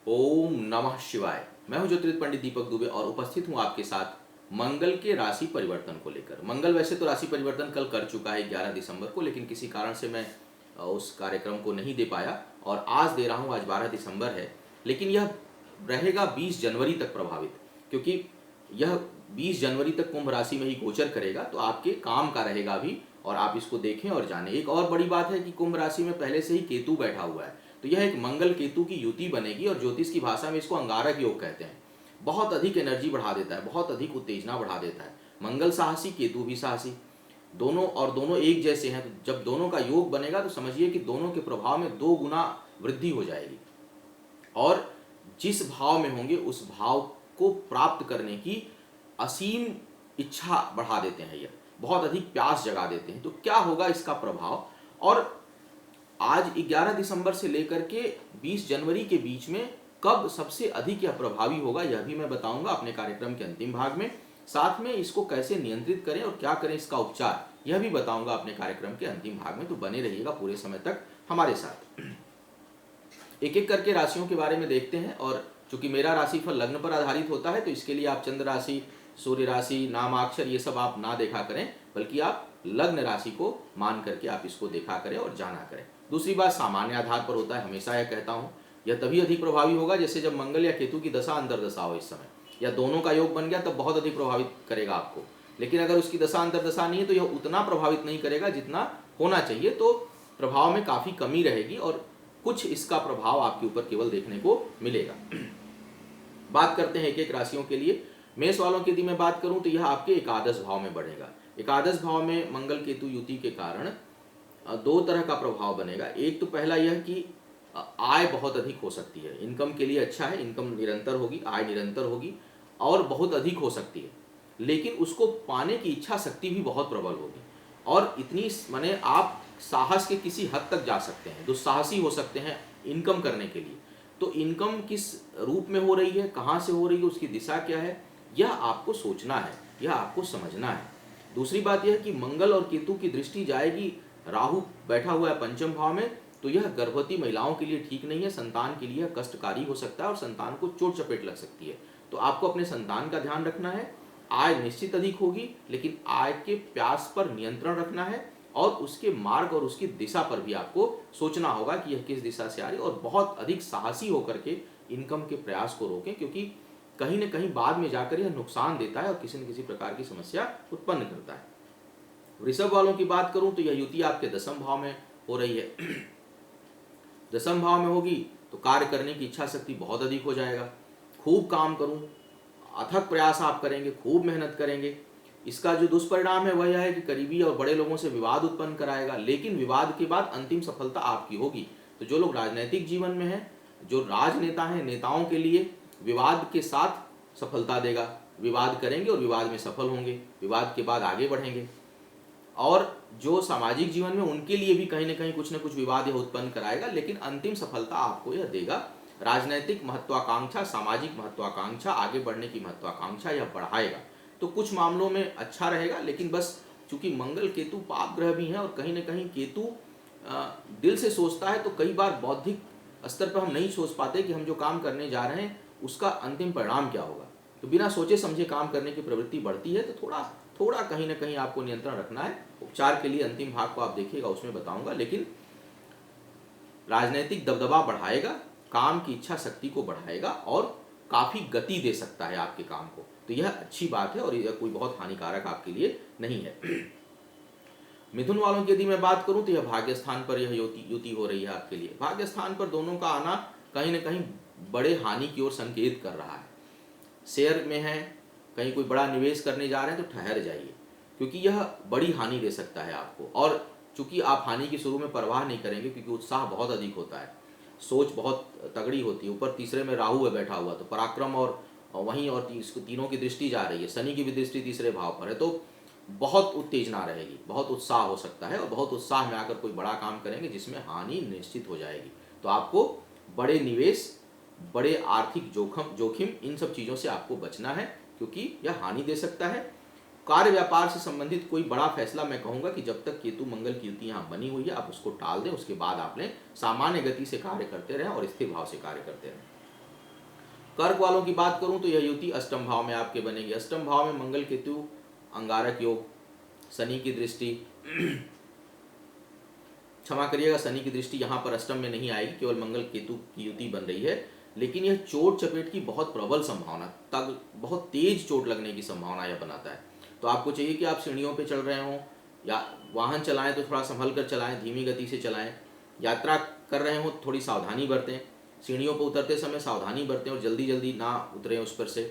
ओम नमः शिवाय। मैं हूं ज्योतिर्विद पंडित दीपक दुबे और उपस्थित हूं आपके साथ मंगल के राशि परिवर्तन को लेकर। मंगल वैसे तो राशि परिवर्तन कल कर चुका है 11 दिसंबर को, लेकिन किसी कारण से मैं उस कार्यक्रम को नहीं दे पाया और आज दे रहा हूं। आज 12 दिसंबर है, लेकिन यह रहेगा 20 जनवरी तक प्रभावित, क्योंकि यह 20 जनवरी तक कुंभ राशि में ही गोचर करेगा, तो आपके काम का रहेगा अभी और आप इसको देखें और जानें। एक और बड़ी बात है कि कुंभ राशि में पहले से ही केतु बैठा हुआ है, तो यह एक मंगल केतु की युति बनेगी और ज्योतिष की भाषा में इसको अंगारक योग कहते हैं। बहुत अधिक एनर्जी बढ़ा देता है, बहुत अधिक उत्तेजना बढ़ा देता है। मंगल साहसी, केतु भी साहसी, दोनों एक जैसे हैं। तो जब दोनों का योग बनेगा तो समझिए कि दोनों के प्रभाव में 2 गुना वृद्धि हो जाएगी और जिस भाव में होंगे उस भाव को प्राप्त करने की असीम इच्छा बढ़ा देते हैं। यह बहुत अधिक प्यास जगा देते हैं। तो क्या होगा इसका प्रभाव, और आज 11 दिसंबर से लेकर के 20 जनवरी के बीच में कब सबसे अधिक यह प्रभावी होगा, यह भी मैं बताऊंगा अपने कार्यक्रम के अंतिम भाग में। साथ में इसको कैसे नियंत्रित करें और क्या करें इसका उपचार, यह भी बताऊंगा अपने कार्यक्रम के अंतिम भाग में। तो बने रहिएगा पूरे समय तक हमारे साथ। एक एक करके राशियों के बारे में देखते हैं, और चूंकि मेरा राशिफल लग्न पर आधारित होता है तो इसके लिए आप चंद्र राशि, सूर्य राशि, नामाक्षर ये सब आप ना देखा करें, बल्कि आप लग्न राशि को मान करके आप इसको देखा करें और जाना करें। दूसरी बात, सामान्य आधार पर होता है, हमेशा यह कहता हूँ। यह तभी अधिक प्रभावी होगा जैसे जब मंगल या केतु की दशा अंतर दशा हो इस समय, या दोनों का योग बन गया तब बहुत अधिक प्रभावित करेगा आपको। लेकिन अगर उसकी दशा अंतर दशा नहीं है तो यह उतना प्रभावित नहीं करेगा जितना होना चाहिए, तो प्रभाव में काफ़ी कमी रहेगी और कुछ इसका प्रभाव आपके ऊपर केवल देखने को मिलेगा। बात करते हैं एक एक राशियों के लिए। मेष वालों की यदि मैं बात करूं तो यह आपके एकादश भाव में बढ़ेगा। एकादश भाव में मंगल केतु युति के कारण 2 तरह का प्रभाव बनेगा। एक तो पहला यह कि आय बहुत अधिक हो सकती है, इनकम के लिए अच्छा है, इनकम निरंतर होगी, आय निरंतर होगी और बहुत अधिक हो सकती है, लेकिन उसको पाने की इच्छा शक्ति भी बहुत प्रबल होगी और इतनी माने आप साहस के किसी हद तक जा सकते हैं, दुस्साहसी हो सकते हैं इनकम करने के लिए। तो इनकम किस रूप में हो रही है, कहाँ से हो रही है, उसकी दिशा क्या है, यह आपको सोचना है, यह आपको समझना है। दूसरी बात यह है कि मंगल और केतु की दृष्टि जाएगी, राहु बैठा हुआ है पंचम भाव में, तो यह गर्भवती महिलाओं के लिए ठीक नहीं है, संतान के लिए कष्टकारी हो सकता है और संतान को चोट चपेट लग सकती है। तो आपको अपने संतान का ध्यान रखना है। आय निश्चित अधिक होगी, लेकिन आय के प्यास पर नियंत्रण रखना है और उसके मार्ग और उसकी दिशा पर भी आपको सोचना होगा कि यह किस दिशा से आ रही है, और बहुत अधिक साहसी होकर के इनकम के प्रयास को रोकें, क्योंकि कहीं न कहीं बाद में जाकर यह नुकसान देता है और किसी न किसी प्रकार की समस्या उत्पन्न करता है। वृषभ वालों की बात करूं तो यह युति आपके दशम भाव में हो रही है। दशम भाव में होगी तो कार्य करने की इच्छा शक्ति बहुत अधिक हो जाएगा। खूब काम करूं, अथक प्रयास आप करेंगे, खूब मेहनत करेंगे। इसका जो दुष्परिणाम है वह यह है कि करीबी और बड़े लोगों से विवाद उत्पन्न कराएगा, लेकिन विवाद के बाद अंतिम सफलता आपकी होगी। तो जो लोग राजनीतिक जीवन में हैं, जो राजनेता हैं, नेताओं के लिए विवाद के साथ सफलता देगा। विवाद करेंगे और विवाद में सफल होंगे, विवाद के बाद आगे बढ़ेंगे। और जो सामाजिक जीवन में, उनके लिए भी कहीं ना कहीं कुछ न कुछ विवाद यह उत्पन्न कराएगा, लेकिन अंतिम सफलता आपको यह देगा। राजनैतिक महत्वाकांक्षा, सामाजिक महत्वाकांक्षा, आगे बढ़ने की महत्वाकांक्षा यह बढ़ाएगा। तो कुछ मामलों में अच्छा रहेगा, लेकिन बस चूंकि मंगल केतु पाप ग्रह भी हैं और कहीं ना कहीं केतु दिल से सोचता है, तो कई बार बौद्धिक स्तर पर हम नहीं सोच पाते कि हम जो काम करने जा रहे हैं उसका अंतिम परिणाम क्या होगा। तो बिना सोचे समझे काम करने की प्रवृत्ति बढ़ती है। तो थोड़ा कहीं ना कहीं आपको नियंत्रण रखना है। उपचार के लिए अंतिम भाग को आप देखिएगा, उसमें बताऊंगा, लेकिन राजनीतिक दबदबा बढ़ाएगा, काम की इच्छा शक्ति को बढ़ाएगा और काफ़ी गति दे सकता है आपके काम को। तो यह अच्छी बात है और यह कोई बहुत हानिकारक आपके लिए नहीं है। मिथुन वालों की यदि मैं बात करूं तो यह भाग्य स्थान पर यह युति हो रही है आपके लिए। भाग्य स्थान पर दोनों का आना कहीं ना कहीं बड़े हानि की ओर संकेत कर रहा है। शेयर में है, कहीं कोई बड़ा निवेश करने जा रहे हैं तो ठहर जाइए, क्योंकि यह बड़ी हानि दे सकता है आपको। और चूंकि आप हानि की शुरू में परवाह नहीं करेंगे, क्योंकि उत्साह बहुत अधिक होता है, सोच बहुत तगड़ी होती है, ऊपर तीसरे में राहु है बैठा हुआ, तो पराक्रम और वहीं और तीनों की दृष्टि जा रही है, शनि की भी दृष्टि तीसरे भाव पर है, तो बहुत उत्तेजना रहेगी, बहुत उत्साह हो सकता है और बहुत उत्साह में आकर कोई बड़ा काम करेंगे जिसमें हानि निश्चित हो जाएगी। तो आपको बड़े निवेश, बड़े आर्थिक जोखिम इन सब चीज़ों से आपको बचना है, क्योंकि यह हानि दे सकता है। कार्य व्यापार से संबंधित कोई बड़ा फैसला मैं कहूँगा कि जब तक केतु मंगल की युति यहाँ बनी हुई है आप उसको टाल दें, उसके बाद आपने सामान्य गति से कार्य करते रहें और स्थिर भाव से कार्य करते रहें। कर्क वालों की बात करूं तो यह युति अष्टम भाव में आपके बनेगी। अष्टम भाव में मंगल केतु अंगारक योग, शनि की दृष्टि क्षमा करिएगा, शनि की दृष्टि यहाँ पर अष्टम में नहीं आएगी, केवल मंगल केतु की युति बन रही है, लेकिन यह चोट चपेट की बहुत प्रबल संभावना, तक बहुत तेज चोट लगने की संभावना यह बनाता है। तो आपको चाहिए कि आप सीढ़ियों पे चल रहे हों या वाहन चलाएं तो थोड़ा संभल कर चलाएं, धीमी गति से चलाएं, यात्रा कर रहे हो थोड़ी सावधानी बरतें, सीढ़ियों पर उतरते समय सावधानी बरतें और जल्दी जल्दी ना उतरें उस पर से।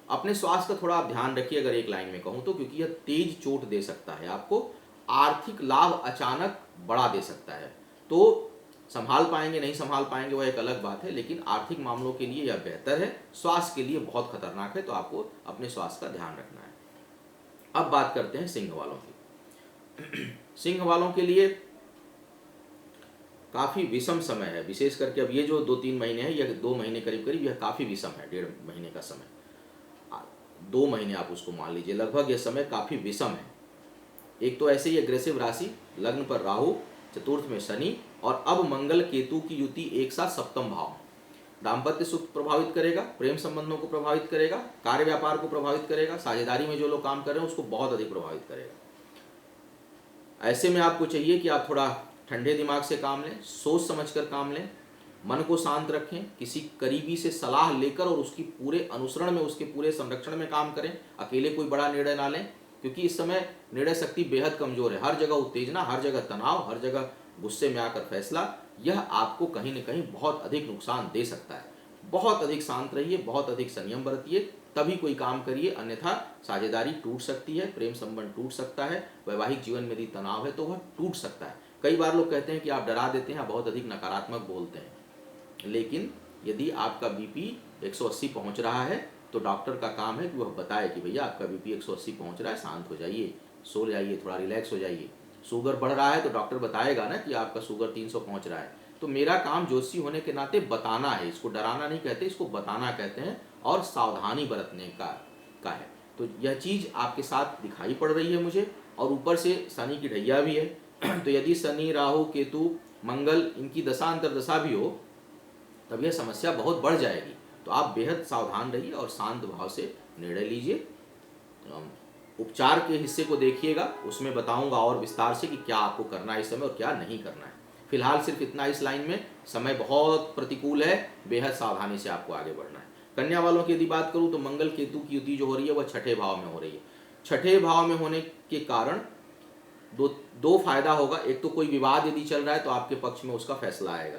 अपने स्वास्थ्य का थोड़ा आप ध्यान रखिए अगर एक लाइन में कहूँ तो, क्योंकि यह तेज चोट दे सकता है आपको, आर्थिक लाभ अचानक बढ़ा दे सकता है। तो संभाल पाएंगे नहीं संभाल पाएंगे वह एक अलग बात है, लेकिन आर्थिक मामलों के लिए यह बेहतर है, स्वास्थ्य के लिए बहुत खतरनाक है, तो आपको अपने स्वास्थ्य का ध्यान रखना है। अब बात करते हैं सिंह वालों की। सिंह वालों के लिए काफ़ी विषम समय है, विशेष करके अब ये जो 2-3 महीने हैं, यह 2 महीने करीब करीब यह काफ़ी विषम है, 1.5 महीने का समय, 2 महीने आप उसको मान लीजिए, लगभग यह समय काफ़ी विषम है। एक तो ऐसे ही एग्रेसिव राशि, लग्न पर राहु, चतुर्थ में शनि, और अब मंगल केतु की युति एक साथ सप्तम भाव में, दाम्पत्य सुख प्रभावित करेगा, प्रेम संबंधों को प्रभावित करेगा, कार्य व्यापार को प्रभावित करेगा, साझेदारी में जो लोग काम कर रहे हैं उसको बहुत अधिक प्रभावित करेगा। ऐसे में आपको चाहिए कि आप थोड़ा ठंडे दिमाग से काम लें, सोच समझकर काम लें, मन को शांत रखें, किसी करीबी से सलाह लेकर और उसकी पूरे अनुसरण में, उसके पूरे संरक्षण में काम करें, अकेले कोई बड़ा निर्णय ना लें, क्योंकि इस समय निर्णय शक्ति बेहद कमजोर है, हर जगह उत्तेजना, हर जगह तनाव, हर जगह गुस्से में आकर फैसला, यह आपको कहीं न कहीं बहुत अधिक नुकसान दे सकता है। बहुत अधिक शांत रहिए, बहुत अधिक संयम बरतिए, तभी कोई काम करिए, अन्यथा साझेदारी टूट सकती है, प्रेम संबंध टूट सकता है, वैवाहिक जीवन में यदि तनाव है तो वह टूट सकता है। कई बार लोग कहते हैं कि आप डरा देते हैं, बहुत अधिक नकारात्मक बोलते हैं, लेकिन यदि आपका बीपी 180 पहुंच रहा है तो डॉक्टर का काम है कि वह बताए कि भैया आपका बीपी 180 पहुंच रहा है, शांत हो जाइए, सो जाइए, थोड़ा रिलैक्स हो जाइए। शुगर बढ़ रहा है तो डॉक्टर बताएगा ना कि आपका शुगर 300 पहुंच रहा है। तो मेरा काम ज्योतिषी होने के नाते बताना है, इसको डराना नहीं कहते, इसको बताना कहते हैं, और सावधानी बरतने का है। तो यह चीज़ आपके साथ दिखाई पड़ रही है मुझे, और ऊपर से शनि की ढैया भी है। तो यदि शनि, राहु, केतु, मंगल इनकी दशा अंतर्दशा भी हो तब यह समस्या बहुत बढ़ जाएगी। तो आप बेहद सावधान रहिए और शांत भाव से निर्णय लीजिए। उपचार के हिस्से को देखिएगा, उसमें बताऊंगा और विस्तार से कि क्या आपको करना है इस समय और क्या नहीं करना है। फिलहाल सिर्फ इतना इस लाइन में, समय बहुत प्रतिकूल है, बेहद सावधानी से आपको आगे बढ़ना है। कन्या वालों की यदि बात करूं तो मंगल केतु की युति जो हो रही है वह छठे भाव में हो रही है। छठे भाव में होने के कारण दो फायदा होगा। एक तो कोई विवाद यदि चल रहा है तो आपके पक्ष में उसका फैसला आएगा,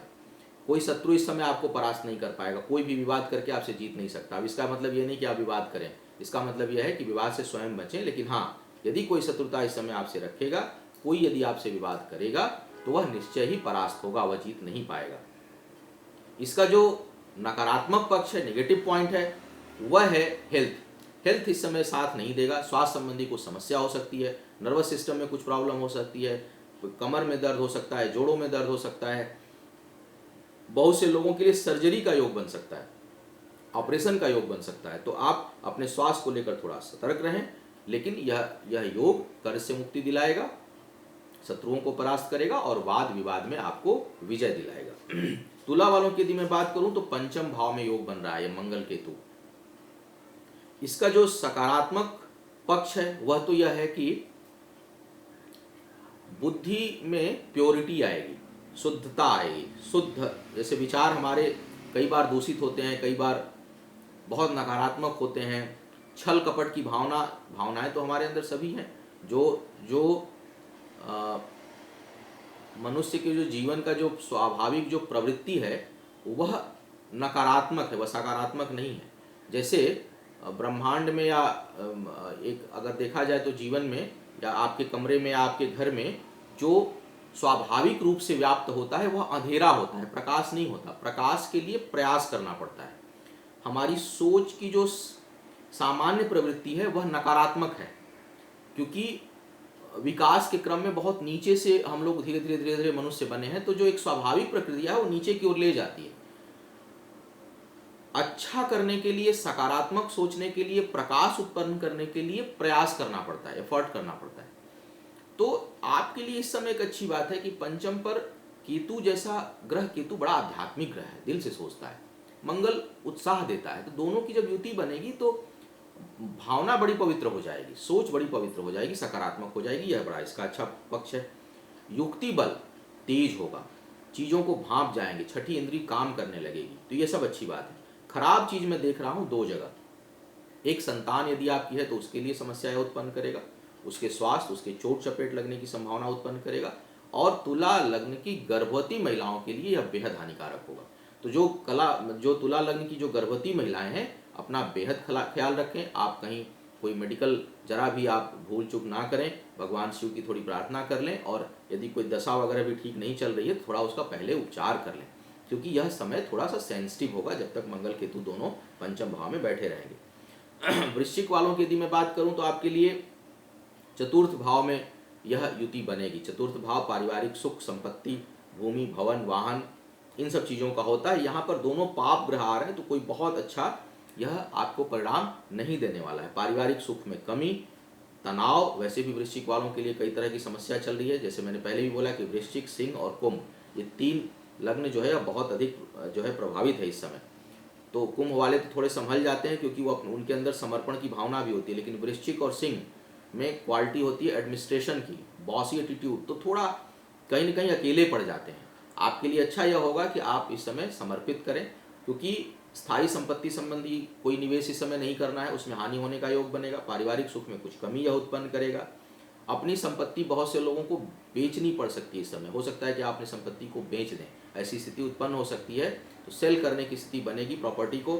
कोई शत्रु इस समय आपको परास्त नहीं कर पाएगा, कोई भी विवाद करके आपसे जीत नहीं सकता। अब इसका मतलब ये नहीं कि आप विवाद करें, इसका मतलब यह है कि विवाद से स्वयं बचें, लेकिन हाँ, यदि कोई शत्रुता इस समय आपसे रखेगा, कोई यदि आपसे विवाद करेगा तो वह निश्चय ही परास्त होगा, वह जीत नहीं पाएगा। इसका जो नकारात्मक पक्ष है, नेगेटिव पॉइंट है, वह है हेल्थ इस समय साथ नहीं देगा। स्वास्थ्य संबंधी कुछ समस्या हो सकती है, नर्वस सिस्टम में कुछ प्रॉब्लम हो सकती है, कमर में दर्द हो सकता है, जोड़ों में दर्द हो सकता है, बहुत से लोगों के लिए सर्जरी का योग बन सकता है, ऑपरेशन का योग बन सकता है। तो आप अपने स्वास्थ्य को लेकर थोड़ा सतर्क रहें, लेकिन यह योग कर्ज से मुक्ति दिलाएगा, शत्रुओं को परास्त करेगा और वाद विवाद में आपको विजय दिलाएगा। तुला वालों की यदि मैं बात करूं तो पंचम भाव में योग बन रहा है मंगल केतु। इसका जो सकारात्मक पक्ष है वह तो यह है कि बुद्धि में प्योरिटी आएगी, शुद्धता आएगी। शुद्ध, जैसे विचार हमारे कई बार दूषित होते हैं, कई बार बहुत नकारात्मक होते हैं, छल कपट की भावनाएं तो हमारे अंदर सभी हैं। जो मनुष्य के जो जीवन का जो स्वाभाविक जो प्रवृत्ति है वह नकारात्मक है, वह सकारात्मक नहीं है। जैसे ब्रह्मांड में या एक अगर देखा जाए तो जीवन में या आपके कमरे में या आपके घर में जो स्वाभाविक रूप से व्याप्त होता है वह अंधेरा होता है, प्रकाश नहीं होता। प्रकाश के लिए प्रयास करना पड़ता है। हमारी सोच की जो सामान्य प्रवृत्ति है वह नकारात्मक है, क्योंकि विकास के क्रम में बहुत नीचे से हम लोग धीरे धीरे मनुष्य बने हैं, तो जो एक स्वाभाविक प्रक्रिया है वो नीचे की ओर ले जाती है। अच्छा करने के लिए, सकारात्मक सोचने के लिए, प्रकाश उत्पन्न करने के लिए प्रयास करना पड़ता है, एफर्ट करना पड़ता है। तो आपके लिए इस समय एक अच्छी बात है कि पंचम पर केतु जैसा ग्रह, केतु बड़ा आध्यात्मिक ग्रह है, दिल से सोचता है, मंगल उत्साह देता है। तो दोनों की जब युति बनेगी तो भावना बड़ी पवित्र हो जाएगी, सोच बड़ी पवित्र हो जाएगी, सकारात्मक हो जाएगी, यह बड़ा इसका अच्छा पक्ष है। युक्ति बल तेज होगा, चीज़ों को भांप जाएंगे, छठी इंद्री काम करने लगेगी, तो ये सब अच्छी बात है। खराब चीज़ मैं देख रहा हूँ दो जगह, एक संतान यदि आपकी है तो उसके लिए समस्याएं उत्पन्न करेगा, उसके स्वास्थ्य, उसके चोट चपेट लगने की संभावना उत्पन्न करेगा, और तुला लग्न की गर्भवती महिलाओं के लिए यह बेहद हानिकारक होगा। तो जो तुला लग्न की जो गर्भवती महिलाएं हैं अपना बेहद ख्याल रखें। आप कहीं कोई मेडिकल जरा भी आप भूल चूक ना करें, भगवान शिव की थोड़ी प्रार्थना कर लें, और यदि कोई दशा वगैरह भी ठीक नहीं चल रही है तो थोड़ा उसका पहले उपचार कर लें, क्योंकि यह समय थोड़ा सा सेंसिटिव होगा जब तक मंगल केतु दोनों पंचम भाव में बैठे रहेंगे। वृश्चिक वालों की यदि मैं बात करूं तो आपके लिए चतुर्थ भाव में यह युति बनेगी। चतुर्थ भाव पारिवारिक सुख, संपत्ति, भूमि, भवन, वाहन, इन सब चीज़ों का होता है। यहाँ पर दोनों पाप ग्रह आ रहे हैं तो कोई बहुत अच्छा यह आपको परिणाम नहीं देने वाला है। पारिवारिक सुख में कमी, तनाव, वैसे भी वृश्चिक वालों के लिए कई तरह की समस्या चल रही है। जैसे मैंने पहले भी बोला कि वृश्चिक, सिंह और कुंभ, ये तीन लग्न जो है बहुत अधिक जो है प्रभावित है इस समय। तो कुंभ वाले तो थोड़े संभल जाते हैं क्योंकि वो उनके अंदर समर्पण की भावना भी होती है, लेकिन वृश्चिक और सिंह में क्वालिटी होती है एडमिनिस्ट्रेशन की, बॉसी एटीट्यूड, तो थोड़ा कहीं ना कहीं अकेले पड़ जाते हैं। आपके लिए अच्छा यह होगा कि आप इस समय समर्पित करें, क्योंकि स्थायी संपत्ति संबंधी कोई निवेश इस समय नहीं करना है, उसमें हानि होने का योग बनेगा। पारिवारिक सुख में कुछ कमी यह उत्पन्न करेगा। अपनी संपत्ति बहुत से लोगों को बेचनी पड़ सकती है इस समय, हो सकता है कि आप अपनी संपत्ति को बेच दें, ऐसी स्थिति उत्पन्न हो सकती है, तो सेल करने की स्थिति बनेगी प्रॉपर्टी को।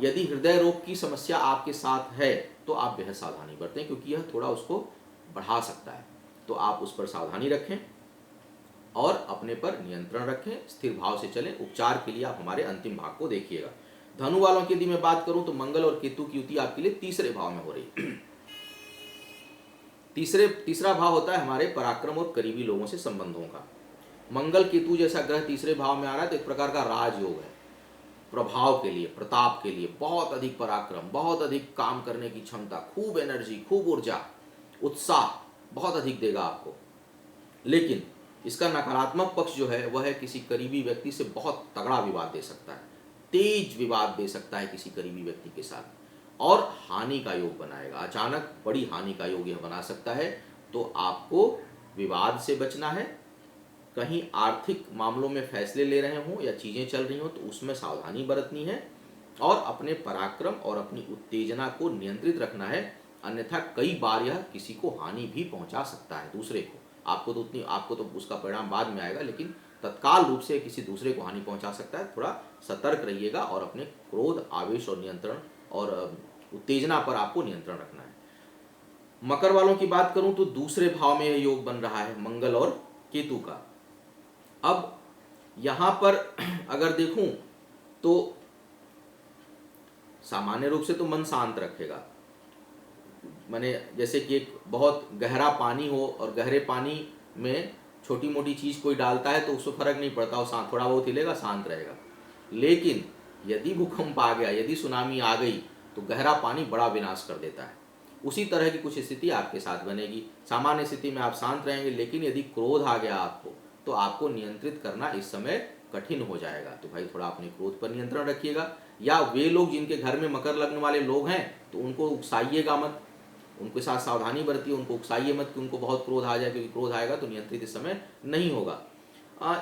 यदि हृदय रोग की समस्या आपके साथ है तो आप बेहद सावधानी बरतें, क्योंकि यह थोड़ा उसको बढ़ा सकता है, तो आप उस पर सावधानी रखें और अपने पर नियंत्रण रखें, स्थिर भाव से चलें। उपचार के लिए आप हमारे अंतिम भाग को देखिएगा। धनु वालों की यदि मैं बात करूं तो मंगल और केतु की युति आपके लिए तीसरे भाव में हो रही है। तीसरा भाव होता है हमारे पराक्रम और करीबी लोगों से संबंधों का। मंगल केतु जैसा ग्रह तीसरे भाव में आ रहा है तो एक प्रकार का राजयोग है। प्रभाव के लिए, प्रताप के लिए, बहुत अधिक पराक्रम, बहुत अधिक काम करने की क्षमता, खूब एनर्जी, खूब ऊर्जा, उत्साह बहुत अधिक देगा आपको। लेकिन इसका नकारात्मक पक्ष जो है वह है किसी करीबी व्यक्ति से बहुत तगड़ा विवाद दे सकता है, तेज विवाद दे सकता है किसी करीबी व्यक्ति के साथ, और हानि का योग बनाएगा। अचानक बड़ी हानि का योग यह बना सकता है। तो आपको विवाद से बचना है। कहीं आर्थिक मामलों में फैसले ले रहे हों या चीज़ें चल रही हों तो उसमें सावधानी बरतनी है, और अपने पराक्रम और अपनी उत्तेजना को नियंत्रित रखना है, अन्यथा कई बार यह किसी को हानि भी पहुंचा सकता है, दूसरे को। आपको तो उसका परिणाम बाद में आएगा, लेकिन तत्काल रूप से किसी दूसरे को हानि पहुंचा सकता है। थोड़ा सतर्क रहिएगा और अपने क्रोध, आवेश और नियंत्रण और उत्तेजना पर आपको नियंत्रण रखना है। मकर वालों की बात करूं तो दूसरे भाव में यह योग बन रहा है मंगल और केतु का। अब यहां पर अगर देखूं तो सामान्य रूप से तो मन शांत रखेगा, माने जैसे कि एक बहुत गहरा पानी हो और गहरे पानी में छोटी मोटी चीज़ कोई डालता है तो उसको फर्क नहीं पड़ता, वो शांत, थोड़ा बहुत हिलेगा, शांत रहेगा। लेकिन यदि भूकंप आ गया, यदि सुनामी आ गई तो गहरा पानी बड़ा विनाश कर देता है। उसी तरह की कुछ स्थिति आपके साथ बनेगी। सामान्य स्थिति में आप शांत रहेंगे, लेकिन यदि क्रोध आ गया आपको तो आपको नियंत्रित करना इस समय कठिन हो जाएगा। तो भाई थोड़ा अपने क्रोध पर नियंत्रण रखिएगा। या वे लोग जिनके घर में मकर लग्न वाले लोग हैं तो उनको उकसाइएगा मत, उनके साथ सावधानी बरतिए, उनको उकसाइए मत कि उनको बहुत क्रोध आ जाए, क्योंकि क्रोध आएगा तो नियंत्रित इस समय नहीं होगा।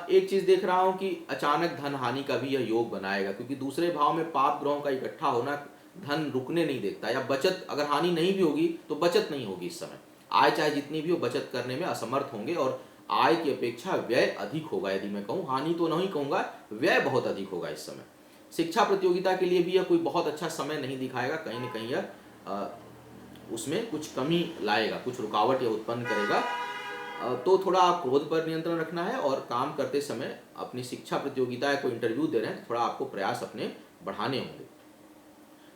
एक चीज़ देख रहा हूँ कि अचानक धन हानि का भी यह योग बनाएगा, क्योंकि दूसरे भाव में पाप ग्रहों का इकट्ठा होना धन रुकने नहीं देता, या बचत, अगर हानि नहीं भी होगी तो बचत नहीं होगी इस समय। आय चाहे जितनी भी हो, बचत करने में असमर्थ होंगे और आय की अपेक्षा व्यय अधिक होगा। यदि मैं कहूँ, हानि तो नहीं कहूँगा, व्यय बहुत अधिक होगा इस समय। शिक्षा प्रतियोगिता के लिए भी यह कोई बहुत अच्छा समय नहीं दिखाएगा, कहीं ना कहीं यह उसमें कुछ कमी लाएगा, कुछ रुकावट यह उत्पन्न करेगा। तो थोड़ा आप क्रोध पर नियंत्रण रखना है, और काम करते समय अपनी शिक्षा प्रतियोगिता या कोई इंटरव्यू दे रहे हैं तो थोड़ा आपको प्रयास अपने बढ़ाने होंगे।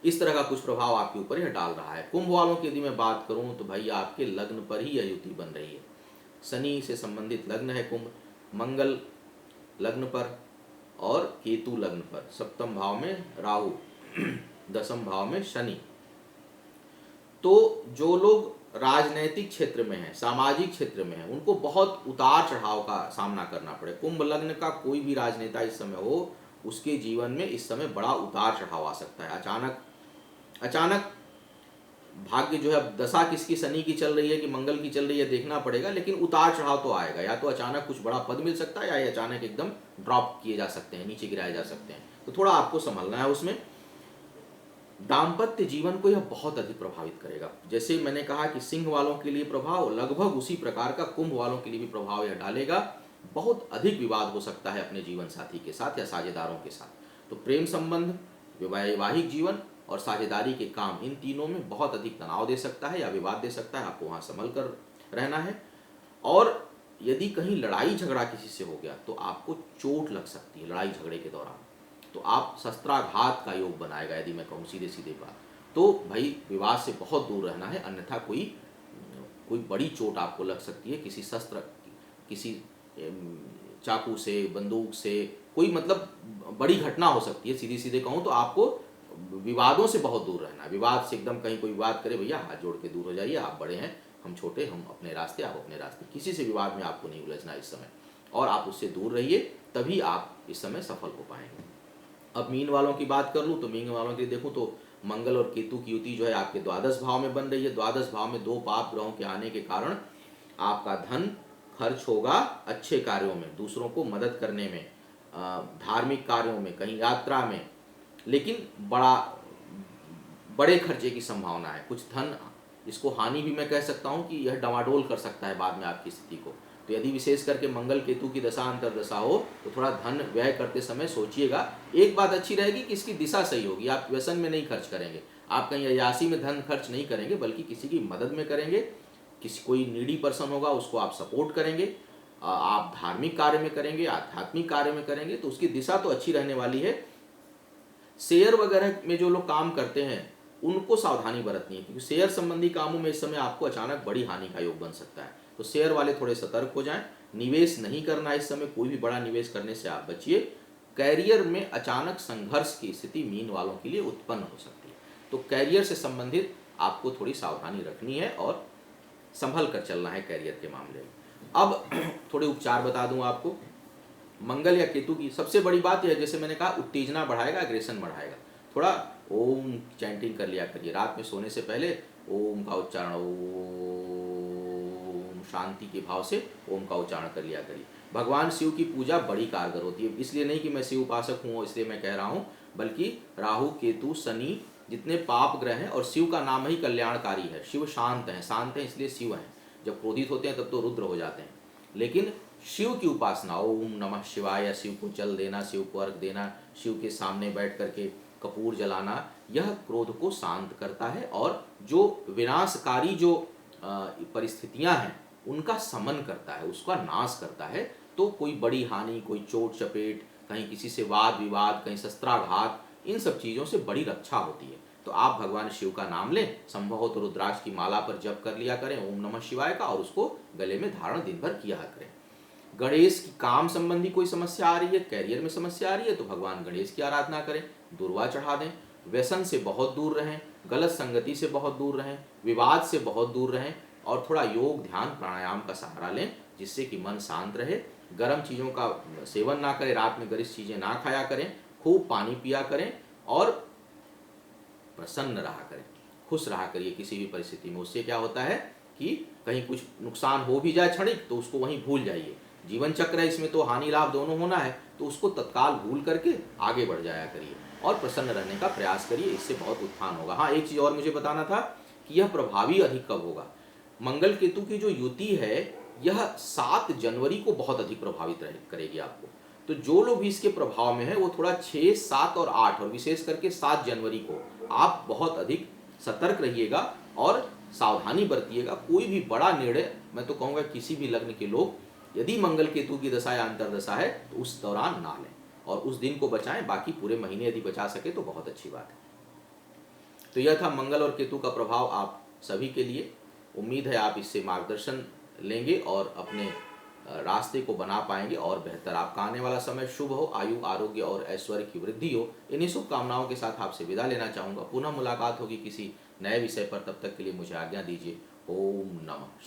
इस तरह का कुछ प्रभाव आपके ऊपर यह डाल रहा है। कुंभ वालों की यदि मैं बात करूं तो भाई आपके लग्न पर ही यह युति बन रही है। शनि से संबंधित लग्न है कुंभ, मंगल लग्न पर और केतु लग्न पर, सप्तम भाव में राहु, दसम भाव में शनि। तो जो लोग राजनैतिक क्षेत्र में हैं, सामाजिक क्षेत्र में हैं, उनको बहुत उतार चढ़ाव का सामना करना पड़े। कुंभ लग्न का कोई भी राजनेता इस समय हो, उसके जीवन में इस समय बड़ा उतार चढ़ाव आ सकता है। अचानक अचानक भाग्य जो है, अब दशा किसकी शनि की चल रही है कि मंगल की चल रही है देखना पड़ेगा, लेकिन उतार चढ़ाव तो आएगा। या तो अचानक कुछ बड़ा पद मिल सकता है, या ये अचानक एकदम ड्रॉप किए जा सकते हैं, नीचे गिराए जा सकते हैं। तो थोड़ा आपको संभलना है उसमें। दाम्पत्य जीवन को यह बहुत अधिक प्रभावित करेगा। जैसे मैंने कहा कि सिंह वालों के लिए प्रभाव, लगभग उसी प्रकार का कुंभ वालों के लिए भी प्रभाव यह डालेगा। बहुत अधिक विवाद हो सकता है अपने जीवन साथी के साथ या साझेदारों के साथ। तो प्रेम संबंध, वैवाहिक जीवन और साझेदारी के काम, इन तीनों में बहुत अधिक तनाव दे सकता है या विवाद दे सकता है। आपको वहाँ संभल कर रहना है। और यदि कहीं लड़ाई झगड़ा किसी से हो गया तो आपको चोट लग सकती है लड़ाई झगड़े के दौरान। तो आप शस्त्राघात का योग बनाएगा, यदि मैं कहूँ सीधे सीधे बात, तो भाई विवाद से बहुत दूर रहना है, अन्यथा कोई कोई बड़ी चोट आपको लग सकती है किसी शस्त्र, किसी चाकू से, बंदूक से, कोई मतलब बड़ी घटना हो सकती है। सीधी सीधे कहूँ तो आपको विवादों से बहुत दूर रहना है। विवाद से एकदम, कहीं कोई विवाद करे, भैया हाथ जोड़ के दूर हो जाइए, आप बड़े हैं, हम छोटे, हम अपने रास्ते, आप अपने रास्ते। किसी से विवाद में आपको नहीं उलझना इस समय, और आप उससे दूर रहिए, तभी आप इस समय सफल हो पाएंगे। अब मीन वालों की बात कर लूँ तो मीन वालों के लिए देखूँ तो मंगल और केतु की युति जो है आपके द्वादश भाव में बन रही है। द्वादश भाव में दो पाप ग्रहों के आने के कारण आपका धन खर्च होगा अच्छे कार्यों में, दूसरों को मदद करने में, धार्मिक कार्यों में, कहीं यात्रा में, लेकिन बड़े खर्चे की संभावना है। कुछ धन, इसको हानि भी मैं कह सकता हूँ कि यह डमाडोल कर सकता है बाद में आपकी स्थिति को। तो यदि विशेष करके मंगल केतु की दशा अंतर्दशा हो तो थोड़ा धन व्यय करते समय सोचिएगा। एक बात अच्छी रहेगी कि इसकी दिशा सही होगी, आप व्यसन में नहीं खर्च करेंगे, आप कहीं अयासी में धन खर्च नहीं करेंगे, बल्कि किसी की मदद में करेंगे। किसी कोई नीडी पर्सन होगा उसको आप सपोर्ट करेंगे, आप धार्मिक कार्य में करेंगे, आध्यात्मिक कार्य में करेंगे, तो उसकी दिशा तो अच्छी रहने वाली है। शेयर वगैरह में जो लोग काम करते हैं उनको सावधानी बरतनी है, क्योंकि शेयर संबंधी कामों में इस समय आपको अचानक बड़ी हानि का योग बन सकता है। तो शेयर वाले थोड़े सतर्क हो जाएं। निवेश नहीं करना इस समय, कोई भी बड़ा निवेश करने से आप बचिए। कैरियर में अचानक संघर्ष की स्थिति मीन वालों के लिए उत्पन्न हो सकती है, तो कैरियर से संबंधित आपको थोड़ी सावधानी रखनी है और संभल कर चलना है कैरियर के मामले में। अब थोड़े उपचार बता दूं आपको। मंगल या केतु की सबसे बड़ी बात यह है, जैसे मैंने कहा, उत्तेजना बढ़ाएगा, एग्रेशन बढ़ाएगा। थोड़ा ओम चैंटिंग कर लिया करिए रात में सोने से पहले। ओम का उच्चारण, ओम, शांति के भाव से ओम का उच्चारण कर लिया करिए। भगवान शिव की पूजा बड़ी कारगर होती है। इसलिए नहीं कि मैं शिव उपासक हूँ इसलिए मैं कह रहा हूँ, बल्कि राहु, केतु, शनि जितने पाप ग्रह हैं, और शिव का नाम ही कल्याणकारी है। शिव शांत हैं, शांत हैं इसलिए शिव हैं। जब क्रोधित होते हैं तब तो रुद्र हो जाते हैं। लेकिन शिव की उपासना, ओम नमः शिवाय, या शिव को जल देना, शिव को अर्घ देना, शिव के सामने बैठ करके कपूर जलाना, यह क्रोध को शांत करता है और जो विनाशकारी जो परिस्थितियां हैं उनका समन करता है, उसका नाश करता है। तो कोई बड़ी हानि, कोई चोट चपेट, कहीं किसी से वाद विवाद, कहीं शस्त्राघात, इन सब चीज़ों से बड़ी रक्षा होती है। तो आप भगवान शिव का नाम लें, संभव हो तो रुद्राक्ष की माला पर जप कर लिया करें ओम नमः शिवाय का, और उसको गले में धारण दिन भर किया करें। गणेश की काम संबंधी कोई समस्या आ रही है, कैरियर में समस्या आ रही है, तो भगवान गणेश की आराधना करें, दुर्वा चढ़ा दें। व्यसन से बहुत दूर रहें, गलत संगति से बहुत दूर रहें, विवाद से बहुत दूर रहें, और थोड़ा योग, ध्यान, प्राणायाम का सहारा लें, जिससे कि मन शांत रहे। गर्म चीज़ों का सेवन ना करें, रात में गरिष्ठ चीज़ें ना खाया करें, खूब पानी पिया करें, और प्रसन्न रहा करें, खुश रहा करिए किसी भी परिस्थिति में। उससे क्या होता है कि कहीं कुछ नुकसान हो भी जाए क्षणिक, तो उसको वहीं भूल जाइए। जीवन चक्र है, इसमें तो हानि लाभ दोनों होना है, तो उसको तत्काल भूल करके आगे बढ़ जाया करिए और प्रसन्न रहने का प्रयास करिए। इससे बहुत उत्थान होगा। हाँ, एक चीज़ और मुझे बताना था कि यह प्रभावी अधिक कब होगा। मंगल केतु की जो युति है यह 7 जनवरी को बहुत अधिक प्रभावित करेगी आपको। तो जो लोग भी इसके प्रभाव में है वो थोड़ा 6, 7 और 8, और विशेष करके 7 जनवरी को आप बहुत अधिक सतर्क रहिएगा और सावधानी बरतिएगा। कोई भी बड़ा निर्णय, मैं तो कहूँगा किसी भी लग्न के लोग, यदि मंगल केतु की दशा या अंतर्दशा है तो उस दौरान ना लें, और उस दिन को बचाएं। बाकी पूरे महीने यदि बचा सके तो बहुत अच्छी बात है। तो यह था मंगल और केतु का प्रभाव आप सभी के लिए। उम्मीद है आप इससे मार्गदर्शन लेंगे और अपने रास्ते को बना पाएंगे और बेहतर। आपका आने वाला समय शुभ हो, आयु, आरोग्य और ऐश्वर्य की वृद्धि हो। इन्हीं शुभकामनाओं के साथ आपसे विदा लेना चाहूँगा। पुनः मुलाकात होगी किसी नए विषय पर, तब तक के लिए मुझे आज्ञा दीजिए। ओम नमः शिवाय।